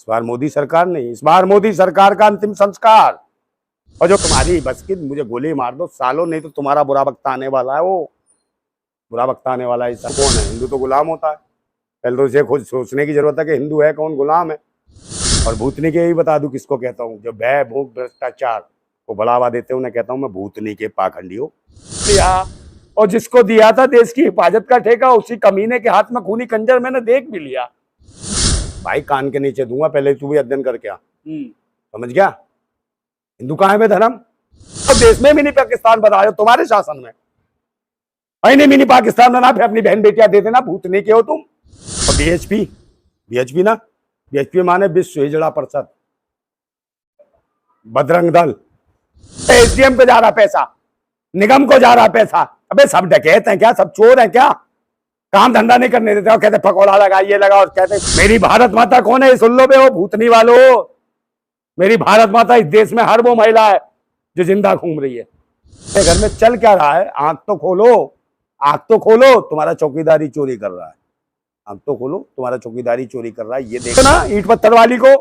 इस बार मोदी सरकार नहीं, इस बार मोदी सरकार का अंतिम संस्कार। और जो तुम्हारी बस की, मुझे गोली मार दो सालों, नहीं तो तुम्हारा बुरा वक्त आने वाला है। वो बुरा वक्त आने वाला है। ऐसा कौन है? हिंदू तो गुलाम होता है। पहले तो इसे खुद सोचने की जरूरत है कि हिंदू है कौन, गुलाम है। और भूतनी के भी बता दूं किसको कहता हूँ, जो भय भूख भ्रष्टाचार को बढ़ावा देते हैं उन्हें कहता हूँ मैं भूतनी के पाखंडी हो। और जिसको दिया था देश की हिफाजत का ठेका, उसी कमीने के हाथ में खूनी खंजर मैंने देख भी लिया। भाई कान के नीचे दूंगा, पहले तू भी अध्ययन करके आ। समझ गया? हिंदू कहाँ है धर्म? और देश में मिनी पाकिस्तान बनाओ तुम्हारे शासन में। नहीं मिनी पाकिस्तान बना, फिर अपनी बहन बेटियां दे देना, भूतनी के हो तुम। और बीएचपी ना, बीएचपी माने विश्व हिजड़ा परिषद, बजरंग दल। एसडीएम को जा रहा पैसा, निगम को जा रहा पैसा। अबे सब डकैत हैं क्या? सब चोर हैं क्या? काम धंधा नहीं करने देते हो, कहते पकौड़ा लगा, ये लगा, और कहते मेरी भारत माता कौन है? सुन लो बे, वो भूतनी वालों, मेरी भारत माता इस देश में हर वो महिला है जो जिंदा घूम रही है। घर में चल क्या रहा है? आंख तो खोलो, आंख तो खोलो, तुम्हारा चौकीदारी चोरी कर रहा है। आंख तो खोलो, तुम्हारा चौकीदारी चोरी कर रहा है। ये देखो ना ईंट पत्थर वाली को,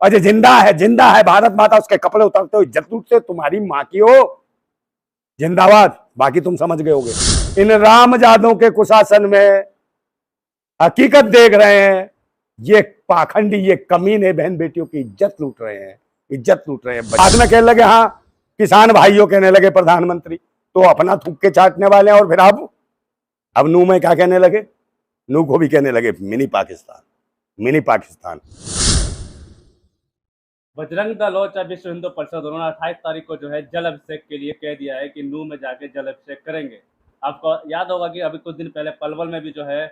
अजय जिंदा है भारत माता, उसके कपड़े उतारते हो इज्जत लूटते, तुम्हारी माँ की हो। जिंदाबाद। बाकी तुम समझ गए होगे। इन रामजादों के कुशासन में हकीकत देख रहे हैं, ये पाखंडी, ये कमीने बहन बेटियों की इज्जत लूट रहे हैं, इज्जत लूट रहे हैं। बाद में कहने लगे हाँ किसान भाइयों, कहने लगे प्रधानमंत्री, तो अपना थूक के चाटने वाले हैं। और फिर अब नू में क्या कहने लगे? नू को भी कहने लगे मिनी पाकिस्तान, मिनी पाकिस्तान। बजरंग दल हो चाहे विश्व हिंदू परिषद, उन्होंने 28 तारीख को जो है जल अभिषेक के लिए कह दिया है कि नू में जाके जल अभिषेक करेंगे। आपको याद होगा कि अभी कुछ दिन पहले पलवल में भी जो है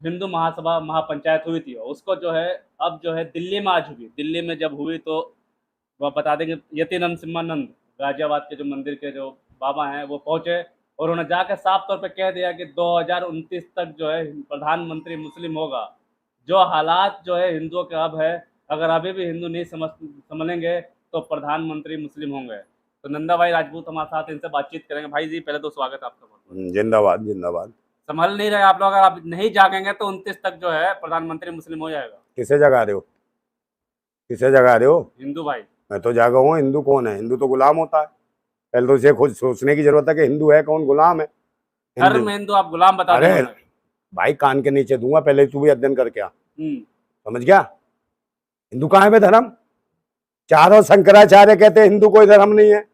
हिंदू महासभा महापंचायत हुई थी, उसको जो है अब जो है दिल्ली में आज हुई। दिल्ली में जब हुई तो वह बता देंगे यतीनंद सिम्हानंद गाजियाबाद के जो मंदिर के जो बाबा हैं वो पहुंचे, और उन्होंने जाकर साफ तौर पे कह दिया कि 2029 तक जो है प्रधानमंत्री मुस्लिम होगा। जो हालात जो है हिंदुओं के अब है, अगर अभी भी हिंदू नहीं संभलेंगे तो प्रधानमंत्री मुस्लिम होंगे। तो नंदा भाई राजपूत हमारे साथ, इनसे बातचीत करेंगे। भाई जी पहले तो स्वागत आपका बहुत। जिंदाबाद जिंदाबाद। संभल नहीं रहे आप लोग, अगर आप नहीं जागेंगे तो 29 तक जो है प्रधानमंत्री मुस्लिम हो जाएगा। किसे जगा रहे हो? किसे जगा रहे हो? हिंदू भाई। मैं तो जागा हूँ। हिंदू कौन है? हिंदू तो गुलाम होता है। पहले तो इसे खुद सोचने की जरूरत है कि हिंदू है कौन, गुलाम है। धर्म हिंदू आप गुलाम बता रहे हैं। भाई कान के नीचे दूंगा, पहले तू भी अध्ययन करके आ। समझ गया? हिंदू कहाँ है धर्म? चारों शंकराचार्य कहते हैं हिंदू कोई धर्म नहीं है।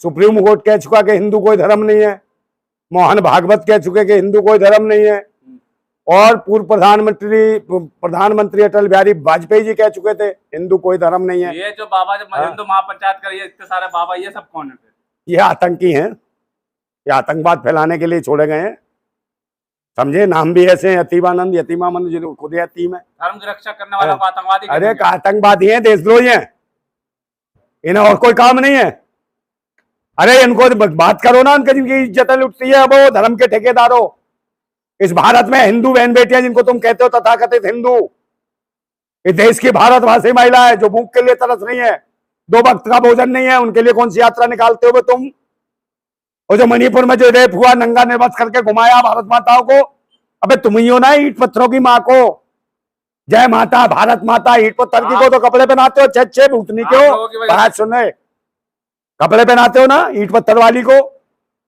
सुप्रीम कोर्ट कह चुका कि हिंदू कोई धर्म नहीं है। मोहन भागवत कह चुके कि हिंदू कोई धर्म नहीं है। और पूर्व प्रधानमंत्री अटल बिहारी वाजपेयी जी कह चुके थे हिंदू कोई धर्म नहीं है। ये जो बाबा जो हिंदू महापंचायत कर, ये इतने सारे बाबा, ये सब कौन है फिर? ये आतंकी हैं, ये आतंकवाद फैलाने के लिए छोड़े गए हैं। समझे? नाम भी ऐसे हैं, यतीमानंद, यतीमानंद जो खुद यतीम है। धर्म की रक्षा करने वालों को आतंकवादी? अरे आतंकवादी हैं, देशद्रोही हैं, इन्हें और कोई काम नहीं है। अरे इनको बात करो ना, उनकी जिनकी इज्जत लुटती है वो धर्म के ठेकेदारों। इस भारत में हिंदू बहन बेटियां जिनको तुम कहते हो तथाकथित हिंदू, इस देश की भारतवासी महिला है जो भूख के लिए तरस रही है, 2 वक्त का भोजन नहीं है, उनके लिए कौन सी यात्रा निकालते हो तुम? और जो मणिपुर में जो रेप हुआ, नंगा निर्वस्त्र करके घुमाया भारत माताओं को, अबे तुम ही हो ना ईंट पत्थरों की माँ को। जय माता भारत माता, ईंट पत्थर की को तो कपड़े पहनाते हो, अच्छे भूतनी के हो। बात सुने, कपड़े पहनाते हो ना ईंट पत्थर वाली को।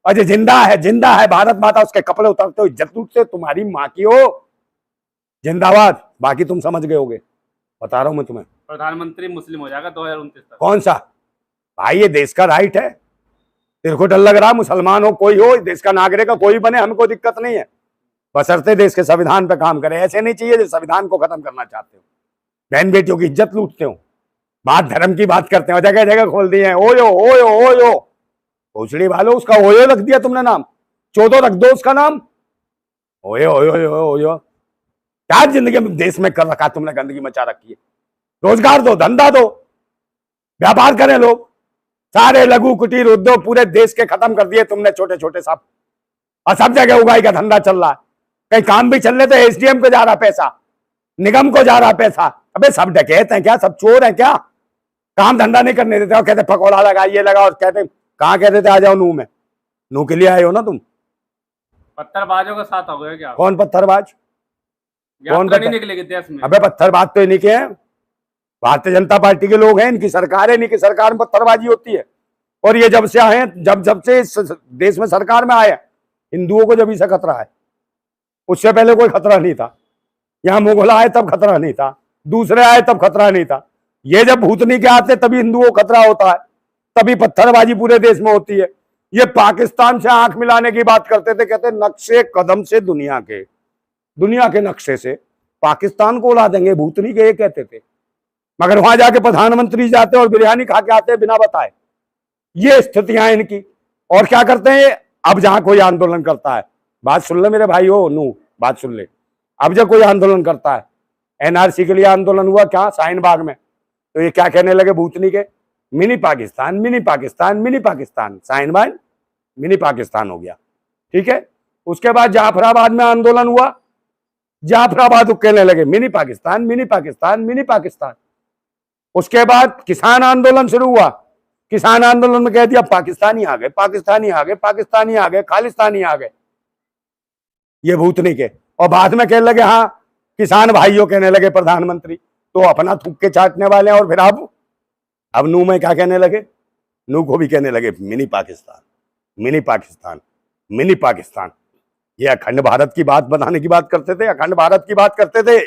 अजय जिंदा है भारत माता, उसके कपड़े उतारते हो इज्जत लूटते, तुम्हारी माँ की हो। जिंदाबाद। बाकी तुम समझ गए होगे, बता रहा हूं मैं तुम्हें। प्रधानमंत्री मुस्लिम हो जाएगा 2029 तक। कौन सा? भाई ये देश का राइट है। तेरे को डर लग रहा, मुसलमान हो कोई हो, देश का नागरिक का कोई बने, हमें कोई दिक्कत नहीं है, बशर्ते देश के संविधान पे काम करे। ऐसे नहीं चाहिए जो संविधान को खत्म करना चाहते हो, बहन बेटियों की इज्जत लूटते हो, बात धर्म की बात करते हो, जगह जगह खोल दिए हैं ओयो ओयो ओयो। भोसड़ी वालों, उसका ओयो रख दिया तुमने नाम, चौदो रख दो उसका नाम, ओयो ओयो ओयो ओयो। क्या जिंदगी में देश में कर रखा तुमने, गंदगी मचा रखी है। रोजगार दो, धंधा दो, व्यापार करें लोग। सारे लघु कुटीर उद्योग पूरे देश के खत्म कर दिए तुमने, छोटे छोटे सब, और सब जगह उगाई का धंधा चल रहा है। कहीं काम भी चल रहे तो एसडीएम को जा रहा पैसा, निगम को जा रहा पैसा। अबे सब डकैत हैं क्या? सब चोर हैं क्या? काम धंधा नहीं करने देते, और कहते पकौड़ा लगा, ये लगा, और कहते कहाँ कहते थे आ जाओ नू में। नू के लिए आए हो ना तुम? पत्थरबाजों के साथ हो गए क्या? कौन पत्थरबाज? कौन नहीं निकलेगी देश में? अबे पत्थरबाज तो इन्हीं के हैं, भारतीय जनता पार्टी के लोग हैं, इनकी सरकार है, इनकी सरकार में पत्थरबाजी होती है। और ये जब से आए हैं, जब से इस देश में सरकार में आए, हिंदुओं को जब से खतरा है। उससे पहले कोई खतरा नहीं था। यहाँ मुगल आए तब खतरा नहीं था, दूसरे आए तब खतरा नहीं था। ये जब भूतनी के आते तभी हिंदुओं को खतरा होता है, तभी पत्थरबाजी पूरे देश में होती है। ये पाकिस्तान से आंख मिलाने की बात करते थे, कहते नक्शे कदम से दुनिया के नक्शे से पाकिस्तान को उड़ा देंगे, भूतनी के ये कहते थे। मगर वहां जाके प्रधानमंत्री जाते और बिरयानी खा के आते बिना बताए। ये स्थितियां इनकी। और क्या करते हैं, अब जहां कोई आंदोलन करता है, बात सुन ले मेरे भाई हो नू, बात सुन ले। अब जब कोई आंदोलन करता है, एनआरसी के लिए आंदोलन हुआ क्या शाहीन बाग में, तो ये क्या कहने लगे भूतनी के, mini Pakistan, mini Pakistan, mini Pakistan. Shaheen Bagh mini Pakistan हो गया, ठीक है। उसके बाद जाफराबाद में आंदोलन हुआ, जाफराबाद कहने लगे mini Pakistan, mini Pakistan, mini Pakistan. उसके बाद किसान आंदोलन शुरू हुआ, किसान आंदोलन में कह दिया पाकिस्तानी आ गए, पाकिस्तानी आ गए, पाकिस्तानी आ गए, खालिस्तानी आ गए, ये भूतनी के। और बाद में कहने लगे हाँ किसान भाइयों, कहने लगे प्रधानमंत्री, तो अपना थूक के चाटने वाले हैं। और फिर अब नू में क्या कहने लगे, नू को भी कहने लगे mini Pakistan, mini Pakistan, mini Pakistan. ये अखंड भारत की बात बनाने की बात करते थे, अखंड भारत की बात करते थे।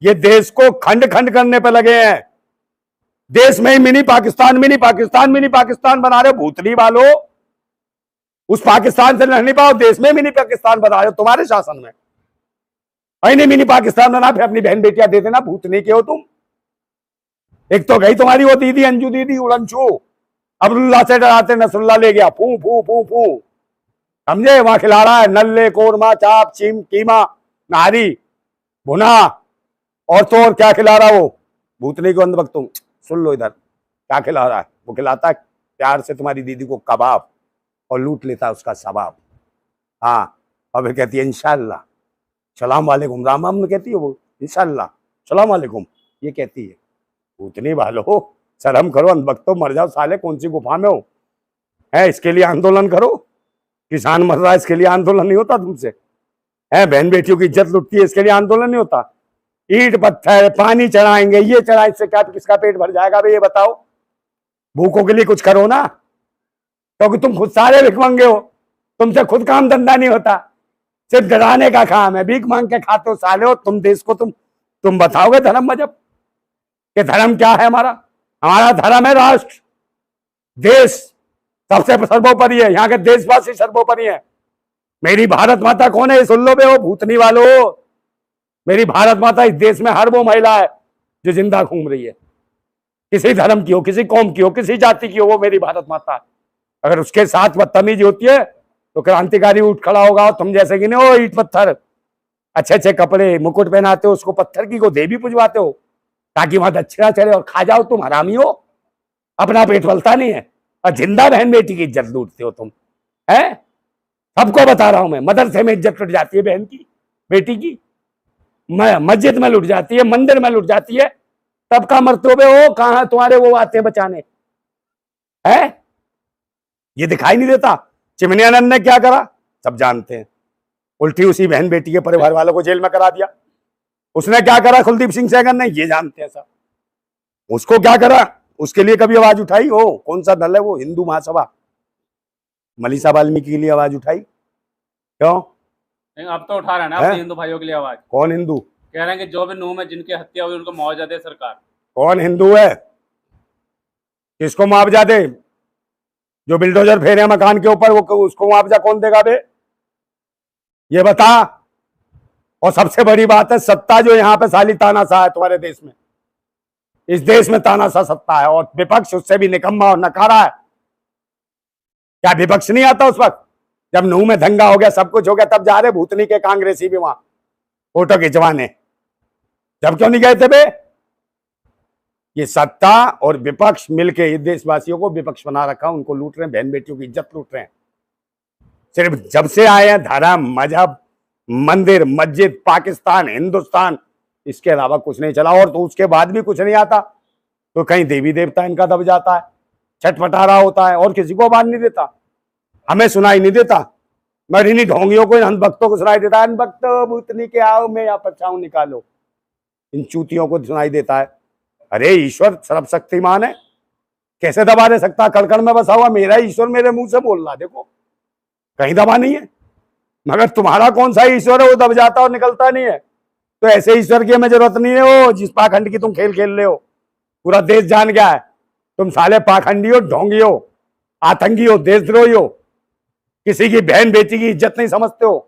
ये देश को खंड खंड करने पे लगे हैं। देश में ही mini Pakistan, mini Pakistan, mini Pakistan बना रहे भूतनी वालों। उस पाकिस्तान से लड़ नहीं पाओ, देश में मिनी पाकिस्तान बना रहे हो तुम्हारे शासन में। नहीं मिनी पाकिस्तान बना, फिर अपनी बहन बेटियां दे देना, भूतनी के हो तुम। एक तो गई तुम्हारी वो दीदी अंजू दीदी उड़नछू, अब्दुल्ला से डराते नसरुल्ला ले गया, फू फू फू फू, समझे। वहां खिला रहा है नल्ले, कोरमा, चाप, चीम, कीमा, नारी, भुना, और तो और क्या खिला रहा वो भूतनी को अंदर। तुम सुन लो इधर क्या खिला रहा है, वो खिलाता है प्यार से तुम्हारी दीदी को कबाब, और लूट लेता है उसका सबाब। हाँ, और फिर कहती है इंशाल्लाह सलाम वालेकुम, राम राम कहती है वो, इंशाल्लाह सलाम वालेकुम ये कहती है। भूतनी वालों शर्म करो, अंधभक्तों, मर जाओ साले, कौन सी गुफा में हो, है इसके लिए आंदोलन करो। किसान मर रहा है इसके लिए आंदोलन नहीं होता तुमसे, है बहन बेटियों की इज्जत लुटती है इसके लिए आंदोलन नहीं होता। ईंट पत्थर पानी चढ़ाएंगे, ये चढ़ाए, इससे क्या किसका पेट भर जाएगा भाई ये बताओ। भूखों के लिए कुछ करो ना, क्योंकि तुम खुद सारे भिखमंगे हो, तुमसे खुद काम धंधा नहीं होता, सिर्फ डराने का काम है, भीख मांग के खाते हो साले हो तुम। देश को तुम बताओगे धर्म मजहब कि धर्म क्या है हमारा धर्म है राष्ट्र, देश सबसे सर्वोपरि है, यहाँ के देशवासी सर्वोपरि है। मेरी भारत माता कौन है ये सुन लो बे, हो भूतनी वालों। मेरी भारत माता इस देश में हर वो महिला है जो जिंदा घूम रही है, किसी धर्म की हो, किसी कौम की हो, किसी जाति की हो, वो मेरी भारत माता है। अगर उसके साथ बदतमीजी होती है तो क्रांतिकारी उठ खड़ा होगा। और तुम जैसे कि नहीं हो ईट पत्थर, अच्छे अच्छे कपड़े मुकुट पहनाते हो, उसको पत्थर की को देवी पुजवाते हो ताकि वहां दक्षिणा चले और खा जाओ। तुम हरामी हो, अपना पेट पलता नहीं है, और जिंदा बहन बेटी की इज्जत लूटते हो तुम, है। सबको बता रहा हूं मैं, मदरसे में इज्जत लुट जाती है बहन की, बेटी की, मस्जिद में लुट जाती है, मंदिर में लुट जाती है, तब का मरतबे हो कहां तुम्हारे वो आते बचाने, है। ये दिखाई नहीं देता चिमनी आनंद ने क्या करा, सब जानते हैं। उल्टी उसी बहन बेटी के परिवार वालों को जेल में करा दिया। उसने क्या करा कुलदीप सिंह सेंगर ने, ये जानते हैं सब। उसको क्या करा, उसके लिए कभी आवाज उठाई हो, कौन सा दल है वो, हिंदू महासभा, मनीषा वाल्मीकि के लिए आवाज उठाई क्यों? अब तो उठा रहे हैं ना अपने हिंदू भाइयों के लिए आवाज। कौन हिंदू? कह रहे हैं कि जो भी नूह में जिनकी हत्या हुई उनको मुआवजा दे सरकार। कौन हिंदू है, किसको मुआवजा दे? जो बिल्डोजर फेरे मकान के ऊपर वो उसको मुआवजा कौन देगा बे, ये बता। और सबसे बड़ी बात है सत्ता जो यहाँ पे साली तानाशाह है तुम्हारे देश में, इस देश में तानाशाह सत्ता है, और विपक्ष उससे भी निकम्मा और नकारा है। क्या विपक्ष नहीं आता उस वक्त जब नूह में दंगा हो गया, सब कुछ हो गया, तब जा रहे भूतनी के कांग्रेसी भी वहां फोटो खिंचवाने, जब क्यों नहीं गए थे बे? ये सत्ता और विपक्ष मिलके इस देशवासियों को विपक्ष बना रखा, उनको लूट रहे हैं, बहन बेटियों की इज्जत लूट रहे हैं। सिर्फ जब से आए हैं धर्म मजहब मंदिर मस्जिद पाकिस्तान हिंदुस्तान, इसके अलावा कुछ नहीं चला। और तो उसके बाद भी कुछ नहीं आता तो कहीं देवी देवता इनका दब जाता है, छटपटा रहा होता है, और किसी को आवाज नहीं देता, हमें सुनाई नहीं देता, मगर इन्हीं ढोंगियों को, इन अंधभक्तों को सुनाई देता है। अंधभक्त भूतनी के आओ मैं यहाँ पर छाऊं निकालो, इन चूतियों को सुनाई देता है। अरे ईश्वर सर्वशक्तिमान है, कैसे दबा दे सकता? कड़कड़ में बसा हुआ मेरा ईश्वर मेरे मुंह से बोल रहा, देखो कहीं दबा नहीं है। मगर तुम्हारा कौन सा ईश्वर है वो दब जाता और निकलता नहीं है? तो ऐसे ईश्वर की हमें जरूरत नहीं है वो जिस पाखंड की तुम खेल खेल रहे हो। पूरा देश जान गया है तुम साले पाखंडी हो, ढोंगी हो, आतंकी हो, देशद्रोही हो, किसी की बहन बेटी की इज्जत नहीं समझते हो।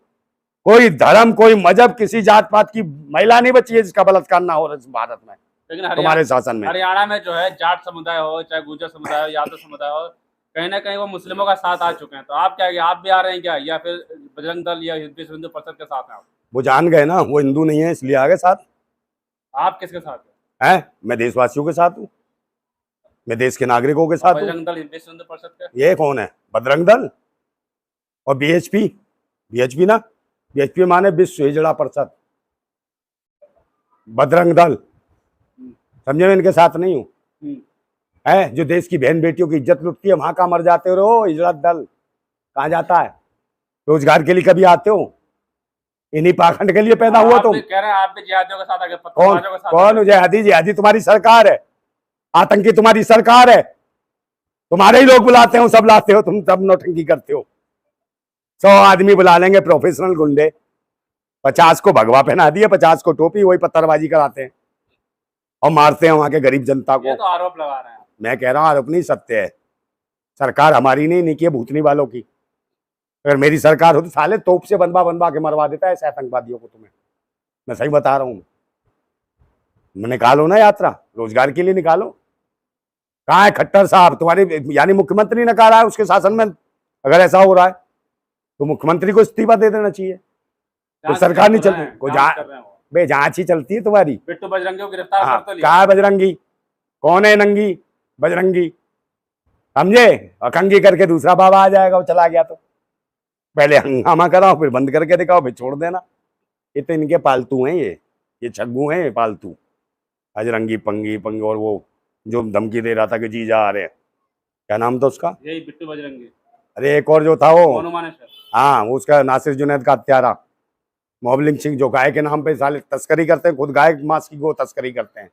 कोई धर्म, कोई मजहब, किसी जात पात की महिला नहीं बची है जिसका बलात्कार ना हो इस भारत में, लेकिन तुम्हारे शासन में। हरियाणा में जो है जाट समुदाय हो, चाहे गुर्जर समुदाय हो, यादव समुदाय हो, कहीं ना कहीं वो मुस्लिमों का साथ आ चुके हैं। तो आप क्या, आप भी आ रहे हैं क्या, या फिर बजरंग दल या विश्व हिंदू परिषद के साथ हैं आप? वो जान गए ना वो हिंदू नहीं है इसलिए आ गए साथ। आप किसके साथ हैं? मैं देशवासियों के साथ हूँ, मैं देश के नागरिकों के साथ हूँ। बजरंग दल विश्व हिंदू परिषद के? ये कौन है? बजरंग दल और बीएचपी। बीएचपी ना, बीएचपी माने विश्व हिजड़ा परिषद। बजरंग दल समझे, मैं इनके साथ नहीं हूँ। है जो देश की बहन बेटियों की इज्जत लुटती है वहां कहाँ मर जाते हो? हिजड़ा दल कहाँ जाता है? रोजगार के लिए कभी आते हो? इन्हीं पाखंड के लिए पैदा हुआ तुम। कह रहे हैं आप भी जिहादियों के साथ आगे, कौन कौन जिहादी? जिहादी तुम्हारी सरकार है, आतंकी तुम्हारी सरकार है, तुम्हारे ही लोग बुलाते हो, सब लाते हो, तुम सब नौटंकी करते हो। 100 आदमी बुला लेंगे प्रोफेशनल गुंडे, 50 को भगवा पहना दिए, 50 को टोपी, वही पत्थरबाजी कराते हैं और मारते हैं वहां के गरीब जनता को। ये तो आरोप लगा रहे हैं। मैं कह रहा हूँ आरोप नहीं, सत्य है। सरकार हमारी नहीं की है, भूतनी वालों की। अगर मेरी सरकार हो तो साले तोप से बनवा बनवा के मरवा देता है ऐसे आतंकवादियों को। तुम्हें मैं सही बता रहा हूँ। निकालो ना यात्रा, रोजगार के लिए निकालो। कहाँ है खट्टर साहब? तुम्हारे यानी मुख्यमंत्री ने कहा है उसके शासन में अगर ऐसा हो रहा है तो मुख्यमंत्री को इस्तीफा दे देना चाहिए। तो सरकार नहीं चलती, कोई जांच ही चलती है तुम्हारी। बिट्टू बजरंगी को गिरफ्तार कर तो लिया। कहाँ है बजरंगी? कौन है नंगी बजरंगी? समझे? अकंगी करके दूसरा बाबा आ जाएगा, वो चला गया तो। पहले हंगामा कराओ, फिर बंद करके दिखाओ, फिर छोड़ देना। ये तो इनके पालतू हैं, ये छग्गू हैं, ये पालतू। अजरंगी पंगी पंगी, और वो जो धमकी दे रहा था कि जीजा आ रहे हैं, क्या नाम था उसका? यही बिट्टू बजरंगी। अरे एक और जो था वो, हाँ वो उसका नासिर जुनैद का हत्यारा मोहब्बलिंग सिंह, जो गाय के नाम पे साले तस्करी करते हैं, खुद गाय मांस की गो तस्करी करते हैं,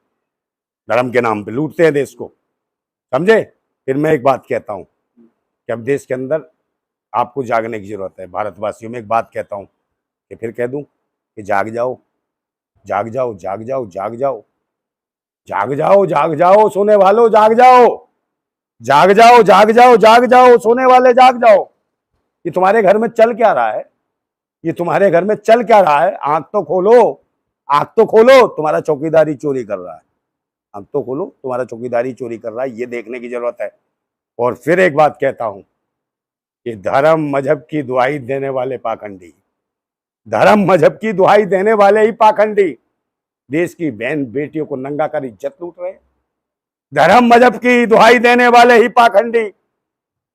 धर्म के नाम पे लूटते हैं देश को। समझे? फिर मैं एक बात कहता हूँ कि अब देश के अंदर आपको जागने की जरूरत है। भारतवासियों में एक बात कहता हूँ कि फिर कह दूं कि जाग जाओ, जाग जाओ, जाग जाओ, जाग जाओ, जाग जाओ, जाग जाओ, सोने वालों जाग जाओ, जाग जाओ, जाग जाओ, जाग जाओ, सोने वाले जाग जाओ। ये तुम्हारे घर में चल क्या रहा है? ये तुम्हारे घर में चल क्या रहा है? आंख तो खोलो, आंख तो खोलो, तुम्हारा चौकीदारी चोरी कर रहा है। आंख तो खोलो, तुम्हारा चौकीदारी चोरी कर रहा है, ये देखने की जरूरत है। और फिर एक बात कहता हूं कि धर्म मजहब की दुहाई देने वाले पाखंडी, धर्म मजहब की दुहाई देने वाले ही पाखंडी देश की बहन बेटियों को नंगा कर इज्जत लूट रहे हैं। धर्म मजहब की दुहाई देने वाले ही पाखंडी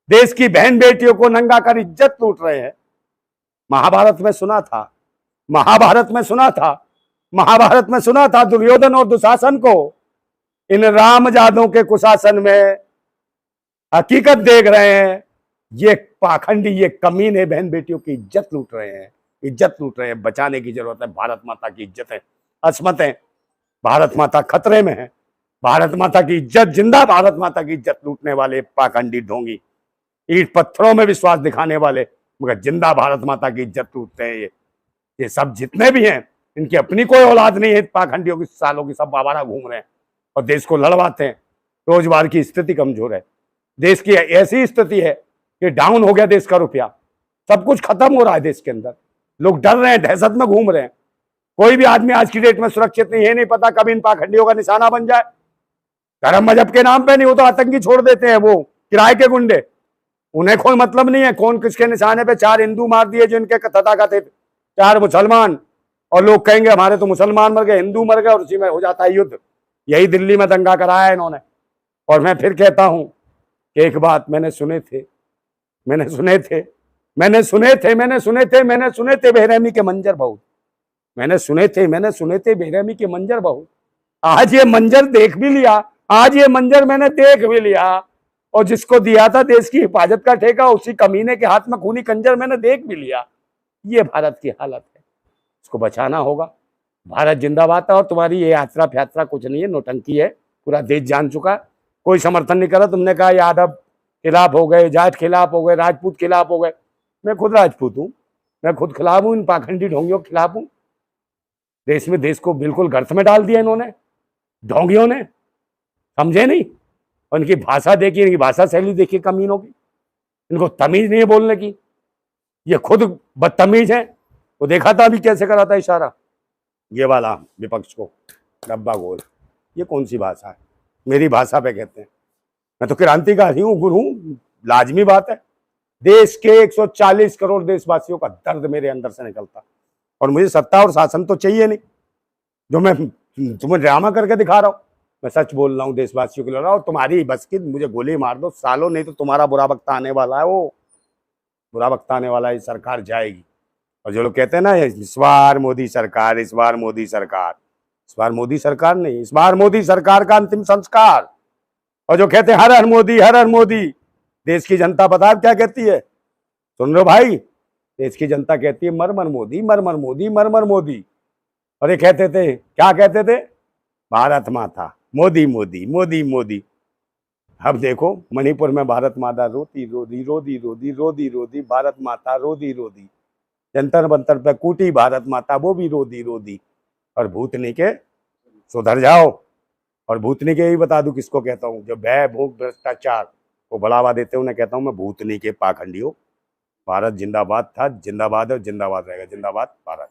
देश की बहन बेटियों को नंगा कर इज्जत लूट रहे हैं। महाभारत में सुना था, महाभारत में सुना था, महाभारत में सुना था दुर्योधन और दुशासन को इन रामजादों के कुशासन में हकीकत देख रहे हैं। ये पाखंडी, ये कमीने बहन बेटियों की इज्जत लूट रहे हैं, इज्जत लूट रहे हैं। बचाने की जरूरत है। भारत माता की इज्जत है, असमत है, भारत माता खतरे में है। भारत माता की इज्जत जिंदा, भारत माता की इज्जत लूटने वाले पाखंडी ढोंगी, ईंट पत्थरों में विश्वास दिखाने वाले, मगर जिंदा भारत माता की इज्जत लूटते हैं। ये सब जितने भी हैं, इनकी अपनी कोई औलाद नहीं है। पाखंडियों की सालों की सब आवारा घूम रहे हैं और देश को लड़वाते हैं। रोजगार की स्थिति कमजोर है, देश की ऐसी स्थिति है कि डाउन हो गया देश का रुपया, सब कुछ खत्म हो रहा है देश के अंदर। लोग डर रहे हैं, दहशत में घूम रहे हैं। कोई भी आदमी आज की डेट में सुरक्षित नहीं है। नहीं पता कभी इन पाखंडियों का निशाना बन जाए। धर्म मजहब के नाम पे नहीं, वो तो आतंकी छोड़ देते हैं, वो किराए के गुंडे। उन्हें कोई मतलब नहीं है कौन किसके निशाने पे। 4 हिंदू मार दिए जो इनके तथाकथित, 4 मुसलमान, और लोग कहेंगे हमारे तो मुसलमान मर गए, हिंदू मर गए, और उसी में हो जाता है युद्ध। यही दिल्ली में दंगा कराया इन्होंने। और मैं फिर कहता हूं कि एक बात मैंने सुने थे बेरहमी के मंजर बहुत। मैंने सुने थे बेरहमी के मंजर बहुत। आज ये मंजर देख भी लिया, आज ये मंजर मैंने देख भी लिया। और जिसको दिया था देश की हिफाजत का ठेका, उसी कमीने के हाथ में खूनी कंजर मैंने देख भी लिया। ये भारत की हालत है, इसको बचाना होगा। भारत जिंदाबाद है। और तुम्हारी ये यात्रा फ्यात्रा कुछ नहीं है, नौटंकी है। पूरा देश जान चुका। कोई समर्थन नहीं करा। तुमने कहा यादव खिलाफ हो गए, जाट खिलाफ हो गए, राजपूत खिलाफ हो गए। मैं खुद राजपूत हूँ, मैं खुद खिलाफ हूँ, इन पाखंडी ढोंगियों के खिलाफ हूँ। देश को बिल्कुल गर्त में डाल दिया इन्होंने, ढोंगियों ने। समझे नहीं? उनकी भाषा देखिए, इनकी भाषा शैली देखिए कमीनों की। इनको तमीज नहीं है बोलने की, ये खुद बदतमीज है। वो देखा था अभी कैसे करा था इशारा, ये वाला विपक्ष को, डब्बा गोल। ये कौन सी भाषा है? मेरी भाषा पे कहते हैं। मैं तो क्रांतिकारी हूँ, गुरु हूँ, लाजमी बात है। देश के 140 करोड़ देशवासियों का दर्द मेरे अंदर से निकलता, और मुझे सत्ता और शासन तो चाहिए नहीं जो मैं तुम्हें ड्रामा करके दिखा रहा हूँ। मैं सच बोल रहा हूँ, देशवासियों के लिए। और तुम्हारी बस की मुझे गोली मार दो सालों, नहीं तो तुम्हारा बुरा वक्त आने वाला है। वो बुरा वक्त आने वाला है, सरकार जाएगी। और जो लोग कहते हैं ना इस बार मोदी सरकार, इस बार मोदी सरकार, इस बार मोदी सरकार नहीं, इस बार मोदी सरकार का अंतिम संस्कार। और जो कहते हैं हर हर मोदी, हर हर मोदी, देश की जनता पता है क्या कहती है? सुन लो भाई, देश की जनता कहती है मर मर मोदी, मर मर मोदी, मर मर मोदी। और ये कहते थे, क्या कहते थे? भारत माता, मोदी मोदी मोदी मोदी। अब देखो मणिपुर में भारत माता रोती रोदी रोदी रोदी रोदी रोदी, भारत माता रोदी रोदी। जंतर मंतर पे कूटी भारत माता, वो भी रोदी रोदी। और भूतनी के सुधर जाओ। और भूतनी के यही बता दूं किसको कहता हूँ, जो भय भूख भ्रष्टाचार को बढ़ावा देते हैं, उन्हें कहता हूँ मैं भूतनी के पाखंडियों। भारत जिंदाबाद था, जिंदाबाद है और जिंदाबाद रहेगा। जिंदाबाद भारत।